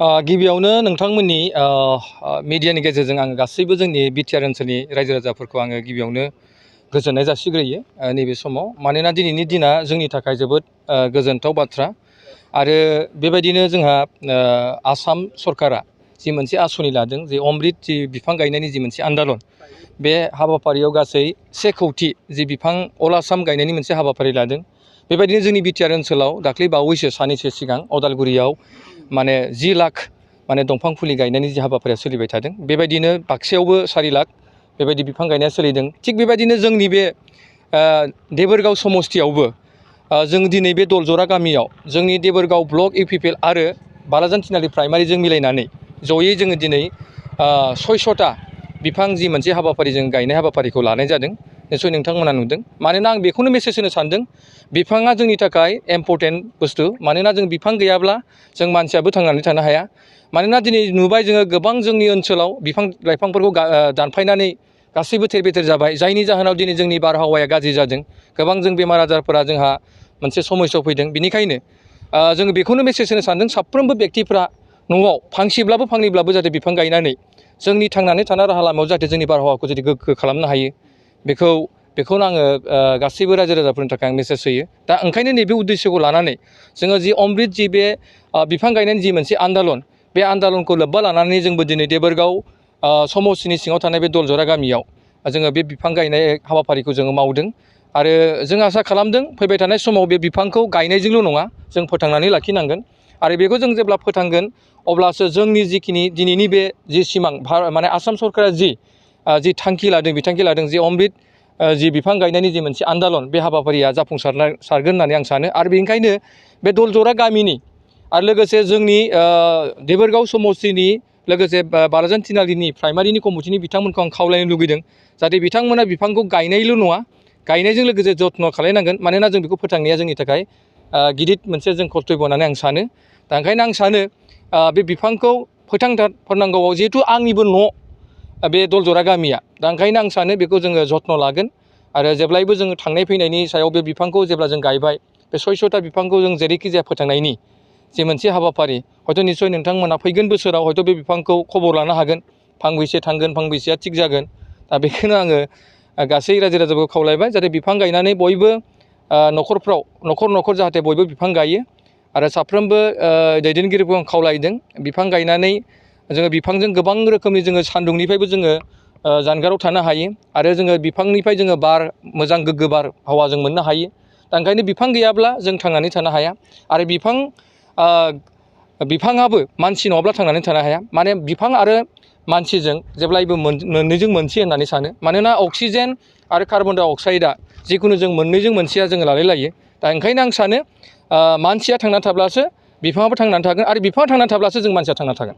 गिबियावनो नोंथांमोननि मिडियानि गेजेरजों आङो गासैबो जोंनि बिटिआर ओनसोलनि रायजो राजाफोरखौ आङो गिबियावनो गोजोननाय जासिग्रोयो नैबे समाव। मानोना दिनैनि दिना जोंनि थाखाय जोबोद गोजोनथाव बाथ्रा। आरो बेबायदिनो जोंहा आसाम सरकारा जि मोनसे आसनि लादों, जे अमृत जि बिफां गायनायनि जि मोनसे आन्दालन, बे हाबाफारियाव गासै 1 कौटि जि बिफां अल आसाम गायनायनि मोनसे हाबाफारि लादों। बेबायदिनो जोंनि बिटिआर ओनसोलाव दाख्लै बावैसो साननैसो सिगां अदालगुरियाव 10 लाख दंफां फुलि गायनायनि जि हाबाफारिया सोलिबाय थादों। बेबायदिनो बाक्सायावबो 4 लाख बेबायदि बिफां गायनाया सोलिदों। थिग बेबायदिनो जोंनि बे देबोरगाव समस्तियावबो जों दिनै बे दलझरा गामियाव जोंनि देबोरगाव ब्लक इउपिपिएल आरो बालाजान थिनालि प्राइमारिजों मिलायनानै जयै जोङो दिनै 600टा बिफां जि मोनसे हाबाफारि जों गायनाय हाबाफारिखौ लानाय जादों। निस्सय नोंथांमोना नुदों। मानोना आं बेखौनो मेसेज होनो सानदों, बिफाङा जोंनि थाखाय इम्परटेन्ट बुस्थु। मानोना जों बिफां गैयाब्ला जों मानसियाबो थांनानै थानो हाया। मानोना दिनै नुबाय जोङो गोबां जोंनि ओनसोलाव बिफां लाइफांफोरखौ दानफायनानै गासैबो थेर बेथेर जाबाय, जायनि जाहोनाव दिनै जोंनि बारहावाया गाज्रि जादों। गोबां जों बेमार आजारफोरा जोंहा मोनसे समस्यायाव फैदों। बेनिखायनो जोङो बेखौनो मेसेज होनो सानदों, साफ्रोमबो व्यक्तिफ्रा न'आव फांसेब्लाबो फांनैब्लाबो जाहाथे बिफां गायनानै जोंनि थांनानै थानाय राहा लामायाव जाहाथे जोंनि बारहावाखौ जुदि गोग्गो खालामनो हायो, बेखौनो आङो गासैबो रायजो राजाफोरनि थाखाय आं मेसेज होयो। दा ओंखायनो नैबे उद्देश्यखौ लानानै जोङो जि अमृत जि बे बिफां गायनायनि जि मोनसे आन्दालन, बे आन्दालनखौ लोब्बा लानानै जोंबो दिनै देबोरगाव समस्तिनि सिङाव थानाय बे दलझरा गामियाव जोङो बे बिफां गायनाय हाबाफारिखौ जोङो मावदों। आरो जों आसा खालामदों फैबाय थानाय समाव बे बिफांखौ गायनायजोंल' नङा, जों फोथांनानै लाखिनांगोन। आरो बेखौ जों जेब्ला फोथांगोन अब्लासो जोंनि जिखिनि दिनैनि बे जि सिमां आसाम सरकारा जि थांखि लादों जे अमृत जि बिफां गायनायनि जि मोनसे आन्दालन, बे हाबाफारिया जाफुंसारगोन होननानै आं सानो। आरो बेनिखायनो बे दलझरा गामिनि आरो लोगोसे जोंनि देबोरगाव समस्तिनि लोगोसे बालाजान थिनालिनि प्राइमारिनि कमिटिनि बिथांमोनखौ आं खावलायनो लुगैदों, जाहाथे बिथांमोना बिफांखौ गायनायल' नङा, गायनायजों लोगोसे जत्न खालायनांगोन। मानोना जों बेखौ फोथांनाया जोंनि थाखाय गिदिर मोनसे जों कर्तब्य होननानै आं सानो। दा ओंखायनो आं सानो बे बिफांखौ फोथांथारनांगौआव, जिहेथु आंनिबो न' बे दलझरा गामिया, दा ओंखायनो आं सानो बेखौ जोङो जत्न लागोन। आरो जेब्लायबो जोङो थांनाय फैनायनि सायाव बे बिफांखौ जेब्ला जों गायबाय, बे 600टा बिफांखौ जों जेरैखि जाया फोथांनायनि जे मोनसे हाबाफारि, हयथ' निस्सय नोंथांमोना फैगोन बोसोराव हयथ' बे बिफांखौ खबर लानो हागोन, फांबेसे थांगोन, फांबेसेया थिग जागोन। दा बेखौनो आङो गासै रायजो राजाफोरखौ खावलायबाय, जाहाथे बिफां गायनानै बयबो न'खरफ्राव न'खर जाहाथे बयबो बिफां गायो। आरो साफ्रोमबो दैदेनगिरिफोरखौ आं खावलायदों, बिफां गायनानै जोङो बिफांजों गोबां रोखोमनि जोङो सान्दुंनिफ्रायबो जोङो जानगाराव थानो हायो। आरो जोङो बिफांनिफ्राय जोङो मोजां गोग्गो बारहावा जों मोननो हायो। दा ओंखायनो बिफां गैयाब्ला जों थांनानै थानो हाया। आरो बिफाङाबो मानसि नङाब्ला थांनानै थानो हाया। माने बिफां आरो मानसिजों जेब्लायबो मोननैजों मोनसे होननानै सानो। मानोना अक्सिजेन आरो कार्बन डाइ अक्साइडआ जिखुनु जों मोननैजों मोनसेया जोङो लालाय लायो। दा ओंखायनो आं सानो मानसिया थांनानै थाब्लासो बिफाङाबो थांनानै थागोन, आरो बिफाङा थांनानै थाब्लासो जों मानसिया थांनानै थागोन।